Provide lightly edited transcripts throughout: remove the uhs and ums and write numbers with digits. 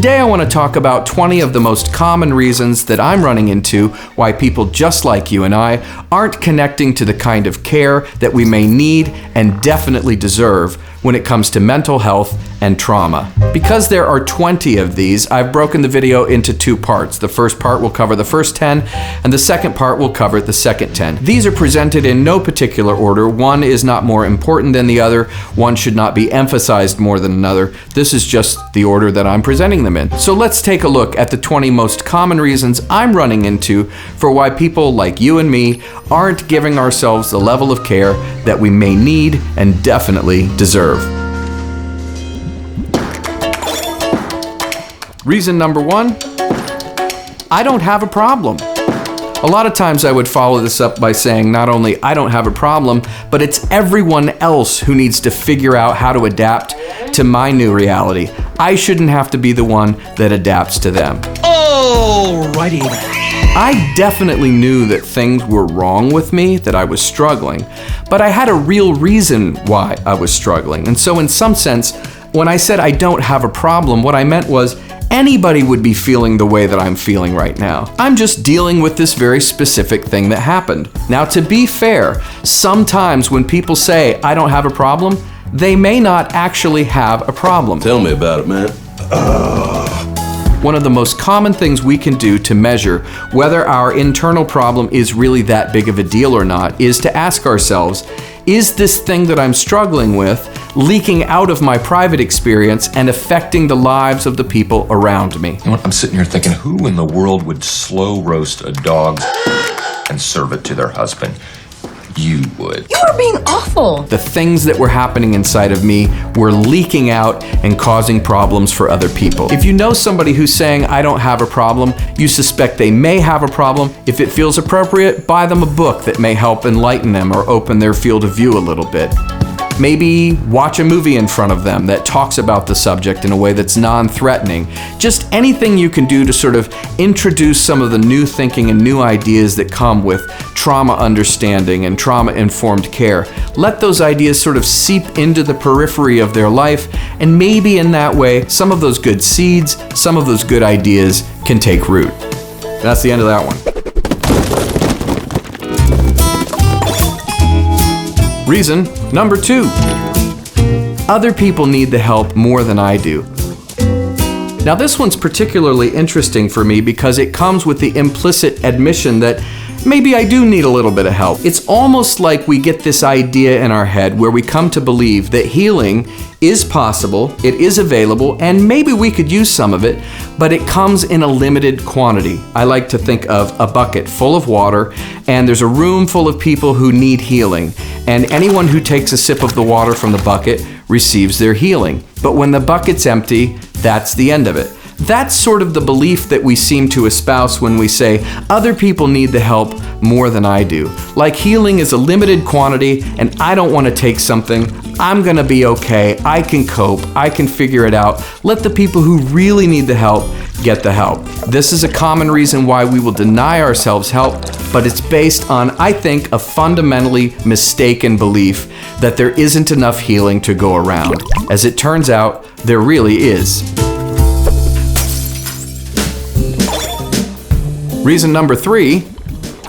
Today I want to talk about 20 of the most common reasons that I'm running into why people just like you and I aren't connecting to the kind of care that we may need and definitely deserve when it comes to mental health and trauma. Because there are 20 of these, I've broken the video into two parts. The first part will cover the first 10, and the second part will cover the second 10. These are presented in no particular order. One is not more important than the other. One should not be emphasized more than another. This is just the order that I'm presenting them in. So let's take a look at the 20 most common reasons I'm running into for why people like you and me aren't giving ourselves the level of care that we may need and definitely deserve. Reason number one, I don't have a problem. A lot of times I would follow this up by saying not only I don't have a problem, but it's everyone else who needs to figure out how to adapt to my new reality. I shouldn't have to be the one that adapts to them. Alrighty then. I definitely knew that things were wrong with me, that I was struggling, but I had a real reason why I was struggling. And so in some sense, when I said I don't have a problem, what I meant was anybody would be feeling the way that I'm feeling right now. I'm just dealing with this very specific thing that happened. Now, to be fair, sometimes when people say I don't have a problem, they may not actually have a problem. Tell me about it, man. One of the most common things we can do to measure whether our internal problem is really that big of a deal or not is to ask ourselves, is this thing that I'm struggling with leaking out of my private experience and affecting the lives of the people around me? You know what? I'm sitting here thinking, who in the world would slow roast a dog and serve it to their husband? You would. You are being awful. The things that were happening inside of me were leaking out and causing problems for other people. If you know somebody who's saying, I don't have a problem, you suspect they may have a problem. If it feels appropriate, buy them a book that may help enlighten them or open their field of view a little bit. Maybe watch a movie in front of them that talks about the subject in a way that's non-threatening. Just anything you can do to sort of introduce some of the new thinking and new ideas that come with trauma understanding and trauma-informed care. Let those ideas sort of seep into the periphery of their life, and maybe in that way, some of those good seeds, some of those good ideas can take root. That's the end of that one. Reason number two, other people need the help more than I do. Now this one's particularly interesting for me because it comes with the implicit admission that maybe I do need a little bit of help. It's almost like we get this idea in our head where we come to believe that healing is possible, it is available, and maybe we could use some of it, but it comes in a limited quantity. I like to think of a bucket full of water, and there's a room full of people who need healing, and anyone who takes a sip of the water from the bucket receives their healing. But when the bucket's empty, that's the end of it. That's sort of the belief that we seem to espouse when we say other people need the help more than I do. Like healing is a limited quantity and I don't want to take something. I'm gonna be okay. I can cope. I can figure it out. Let the people who really need the help get the help. This is a common reason why we will deny ourselves help, but it's based on, I think, a fundamentally mistaken belief that there isn't enough healing to go around. As it turns out, there really is. Reason number three,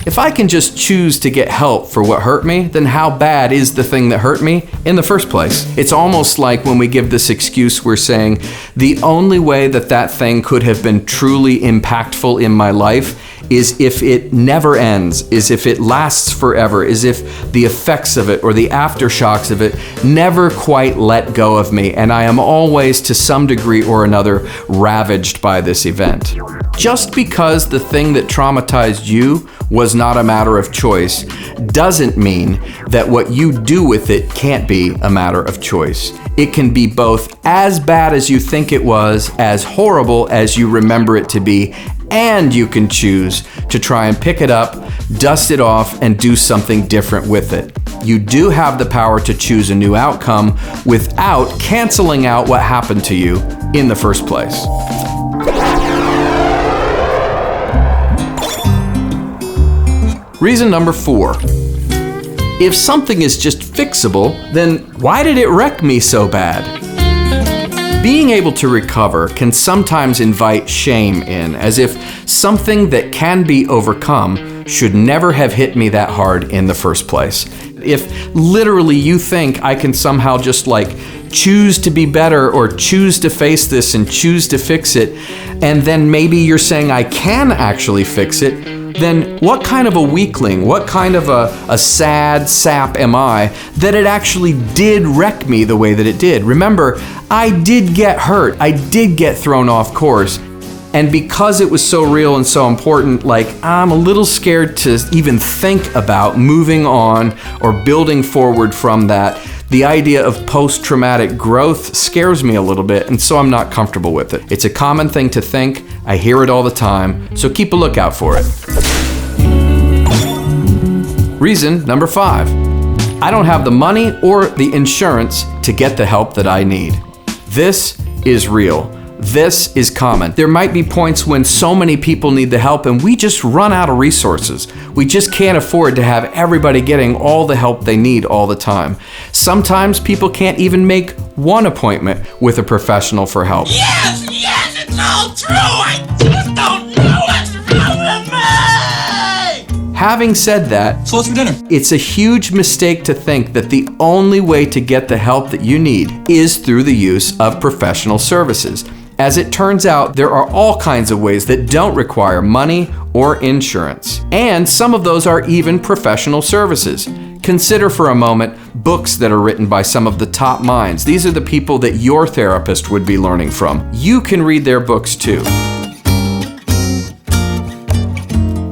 if I can just choose to get help for what hurt me, then how bad is the thing that hurt me in the first place? It's almost like when we give this excuse, we're saying the only way that that thing could have been truly impactful in my life is if it never ends, is if it lasts forever, is if the effects of it or the aftershocks of it never quite let go of me, and I am always to some degree or another ravaged by this event. Just because the thing that traumatized you was not a matter of choice doesn't mean that what you do with it can't be a matter of choice. It can be both as bad as you think it was, as horrible as you remember it to be, and you can choose to try and pick it up, dust it off, and do something different with it. You do have the power to choose a new outcome without canceling out what happened to you in the first place. Reason number 4. If something is just fixable, then why did it wreck me so bad? Being able to recover can sometimes invite shame in, as if something that can be overcome should never have hit me that hard in the first place. If literally you think I can somehow just choose to be better or choose to face this and choose to fix it, and then maybe you're saying I can actually fix it, then what kind of a weakling, what kind of a sad sap am I that it actually did wreck me the way that it did? Remember, I did get hurt. I did get thrown off course. And because it was so real and so important, I'm a little scared to even think about moving on or building forward from that. The idea of post-traumatic growth scares me a little bit, and so I'm not comfortable with it. It's a common thing to think. I hear it all the time, so keep a lookout for it. Reason number 5. I don't have the money or the insurance to get the help that I need. This is real. This is common. There might be points when so many people need the help and we just run out of resources. We just can't afford to have everybody getting all the help they need all the time. Sometimes people can't even make one appointment with a professional for help. Yes, it's all true. I just don't know what's wrong with me. Having said that, So what's for dinner? it's a huge mistake to think that the only way to get the help that you need is through the use of professional services. As it turns out, there are all kinds of ways that don't require money or insurance. And some of those are even professional services. Consider for a moment books that are written by some of the top minds. These are the people that your therapist would be learning from. You can read their books too.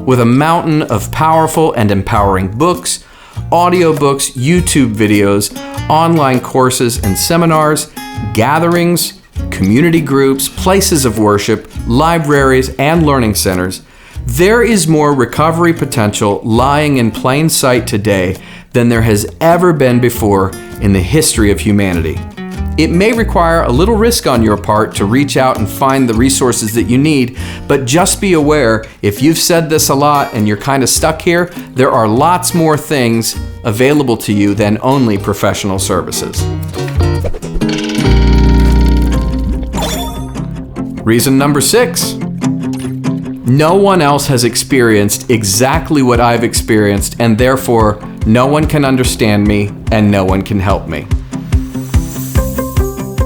With a mountain of powerful and empowering books, audiobooks, YouTube videos, online courses and seminars, gatherings, community groups, places of worship, libraries, and learning centers, there is more recovery potential lying in plain sight today than there has ever been before in the history of humanity. It may require a little risk on your part to reach out and find the resources that you need, but just be aware, if you've said this a lot and you're kind of stuck here, there are lots more things available to you than only professional services. Reason number 6. No one else has experienced exactly what I've experienced, and therefore no one can understand me and no one can help me.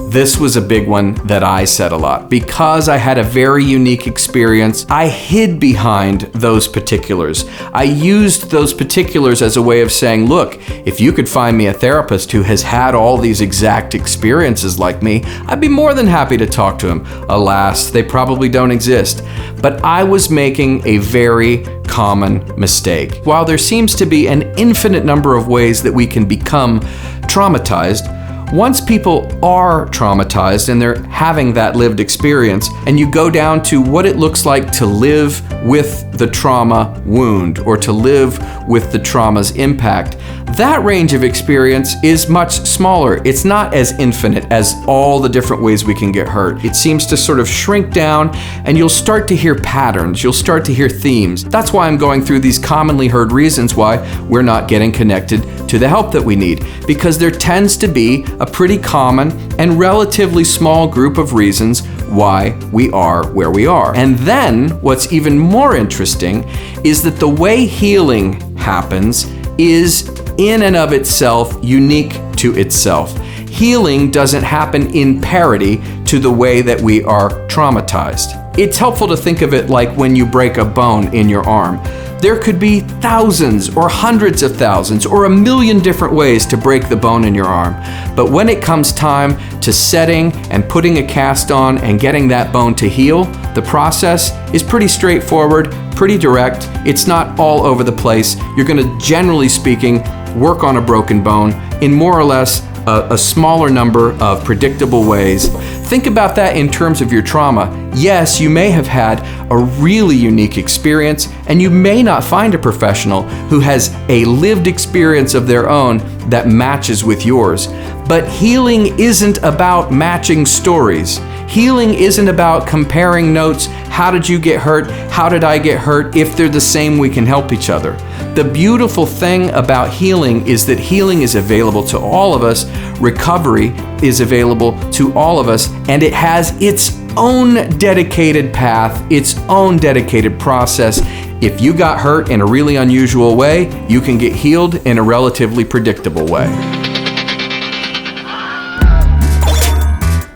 This was a big one that I said a lot. Because I had a very unique experience, I hid behind those particulars. I used those particulars as a way of saying, look, if you could find me a therapist who has had all these exact experiences like me, I'd be more than happy to talk to him. Alas, they probably don't exist. But I was making a very common mistake. While there seems to be an infinite number of ways that we can become traumatized, once people are traumatized and they're having that lived experience, and you go down to what it looks like to live with the trauma wound or to live with the trauma's impact, that range of experience is much smaller. It's not as infinite as all the different ways we can get hurt. It seems to sort of shrink down, and you'll start to hear patterns. You'll start to hear themes. That's why I'm going through these commonly heard reasons why we're not getting connected to the help that we need, because there tends to be a pretty common and relatively small group of reasons why we are where we are. And then what's even more interesting is that the way healing happens is in and of itself unique to itself. Healing doesn't happen in parity to the way that we are traumatized. It's helpful to think of it like when you break a bone in your arm. There could be thousands or hundreds of thousands or a million different ways to break the bone in your arm. But when it comes time to setting and putting a cast on and getting that bone to heal, the process is pretty straightforward, pretty direct. It's not all over the place. You're going to, generally speaking, work on a broken bone in more or less a smaller number of predictable ways. Think about that in terms of your trauma. Yes, you may have had a really unique experience, and you may not find a professional who has a lived experience of their own that matches with yours. But healing isn't about matching stories. Healing isn't about comparing notes. How did you get hurt? How did I get hurt? If they're the same, we can help each other. The beautiful thing about healing is that healing is available to all of us. Recovery is available to all of us, and it has its own dedicated path, its own dedicated process. If you got hurt in a really unusual way, you can get healed in a relatively predictable way.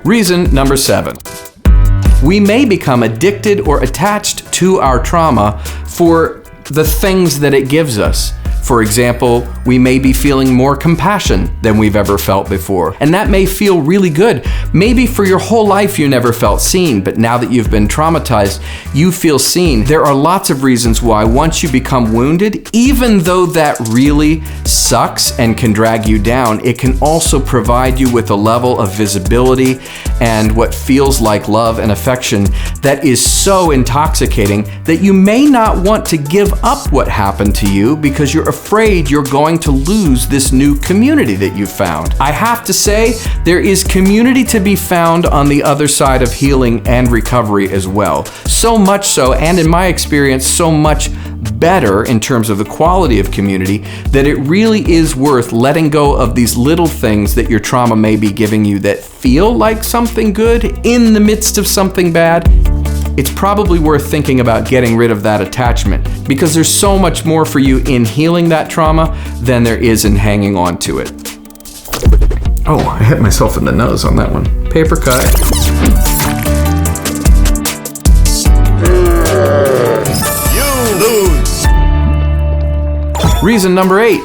Reason number 7. We may become addicted or attached to our trauma for the things that it gives us. For example, we may be feeling more compassion than we've ever felt before, and that may feel really good. Maybe for your whole life you never felt seen, but now that you've been traumatized, you feel seen. There are lots of reasons why once you become wounded, even though that really sucks and can drag you down, it can also provide you with a level of visibility and what feels like love and affection that is so intoxicating that you may not want to give up what happened to you because you're afraid you're going to lose this new community that you found. I have to say, there is community to be found on the other side of healing and recovery as well. So much so, and in my experience, so much better in terms of the quality of community, that it really is worth letting go of these little things that your trauma may be giving you that feel like something good in the midst of something bad. It's probably worth thinking about getting rid of that attachment because there's so much more for you in healing that trauma than there is in hanging on to it. Oh, I hit myself in the nose on that one. Paper cut. You lose. Reason number 8.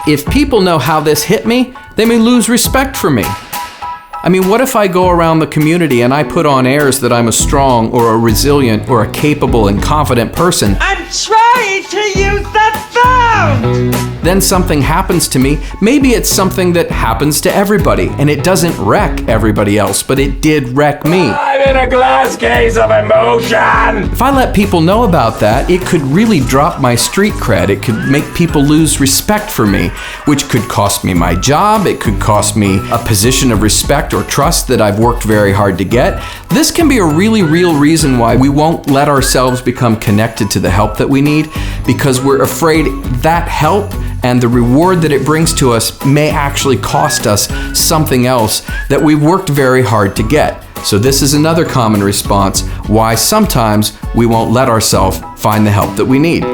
If people know how this hit me, they may lose respect for me. I mean, what if I go around the community and I put on airs that I'm a strong or a resilient or a capable and confident person? I'm trying to use the phone! Then something happens to me. Maybe it's something that happens to everybody and it doesn't wreck everybody else, but it did wreck me. I'm in a glass case of emotion! If I let people know about that, it could really drop my street cred. It could make people lose respect for me, which could cost me my job. It could cost me a position of respect or trust that I've worked very hard to get. This can be a really real reason why we won't let ourselves become connected to the help that we need, because we're afraid that help and the reward that it brings to us may actually cost us something else that we worked very hard to get. So this is another common response why sometimes we won't let ourselves find the help that we need.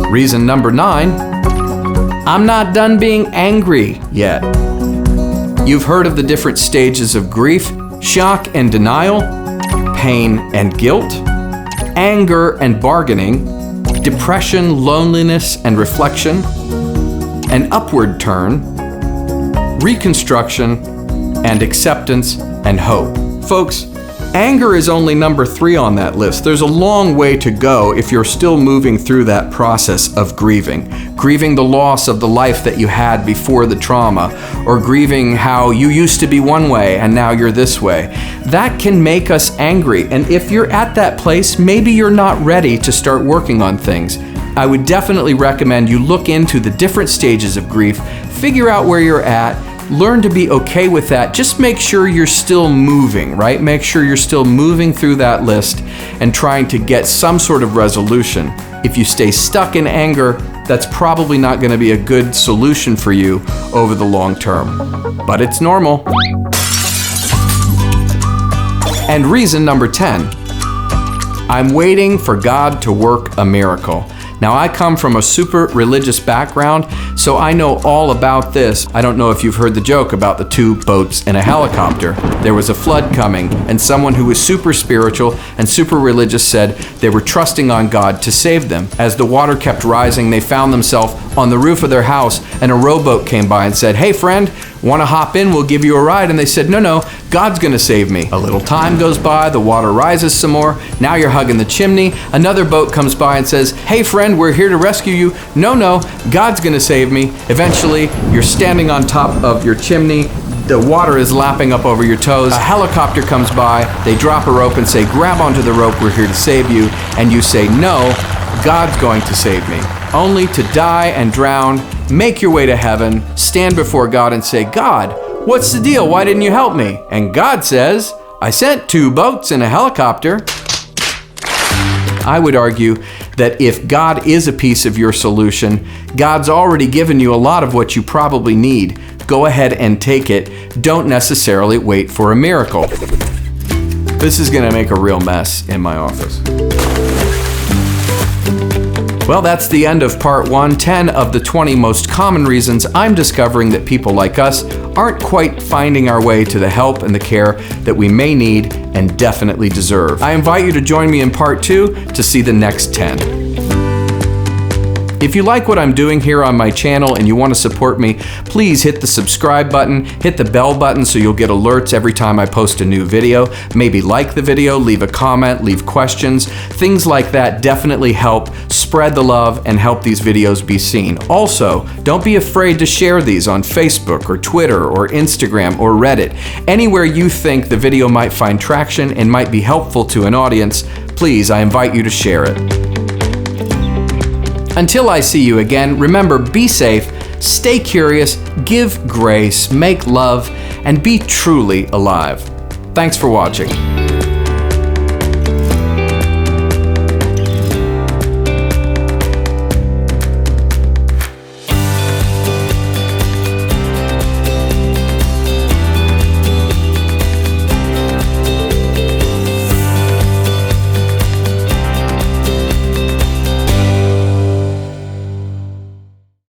Reason number 9. I'm not done being angry yet. You've heard of the different stages of grief: shock and denial, pain and guilt, anger and bargaining, depression, loneliness and reflection, an upward turn, reconstruction, and acceptance and hope. Folks, anger is only number 3 on that list. There's a long way to go if you're still moving through that process of grieving the loss of the life that you had before the trauma, or grieving how you used to be one way and now you're this way. That can make us angry, and if you're at that place, maybe you're not ready to start working on things. I would definitely recommend you look into the different stages of grief, figure out where you're at, learn to be okay with that. Just make sure you're still moving, right? Make sure you're still moving through that list and trying to get some sort of resolution. If you stay stuck in anger, that's probably not going to be a good solution for you over the long term. But it's normal. And reason number 10. I'm waiting for God to work a miracle. Now, I come from a super religious background, so I know all about this. I don't know if you've heard the joke about the 2 boats and a helicopter. There was a flood coming, and someone who was super spiritual and super religious said they were trusting on God to save them. As the water kept rising, they found themselves on the roof of their house, and a rowboat came by and said, "Hey friend, want to hop in? We'll give you a ride." And they said, no, God's going to save me. A little time goes by, the water rises some more. Now you're hugging the chimney. Another boat comes by and says, "Hey friend, we're here to rescue you." No, God's going to save me. Eventually, you're standing on top of your chimney. The water is lapping up over your toes. A helicopter comes by. They drop a rope and say, "Grab onto the rope, we're here to save you." And you say, "No, God's going to save me." Only to die and drown, make your way to heaven, stand before God and say, "God, What's the deal? Why didn't you help me? And God says, I sent 2 boats and a helicopter. I would argue that if God is a piece of your solution, God's already given you a lot of what you probably need. Go ahead and take it. Don't necessarily wait for a miracle. This is gonna make a real mess in my office. Well, that's the end of part 1, 10 of the 20 most common reasons I'm discovering that people like us aren't quite finding our way to the help and the care that we may need and definitely deserve. I invite you to join me in part 2 to see the next 10. If you like what I'm doing here on my channel and you want to support me, please hit the subscribe button, hit the bell button so you'll get alerts every time I post a new video. Maybe like the video, leave a comment, leave questions. Things like that definitely help spread the love and help these videos be seen. Also, don't be afraid to share these on Facebook or Twitter or Instagram or Reddit. Anywhere you think the video might find traction and might be helpful to an audience, please, I invite you to share it. Until I see you again, remember, be safe, stay curious, give grace, make love, and be truly alive. Thanks for watching.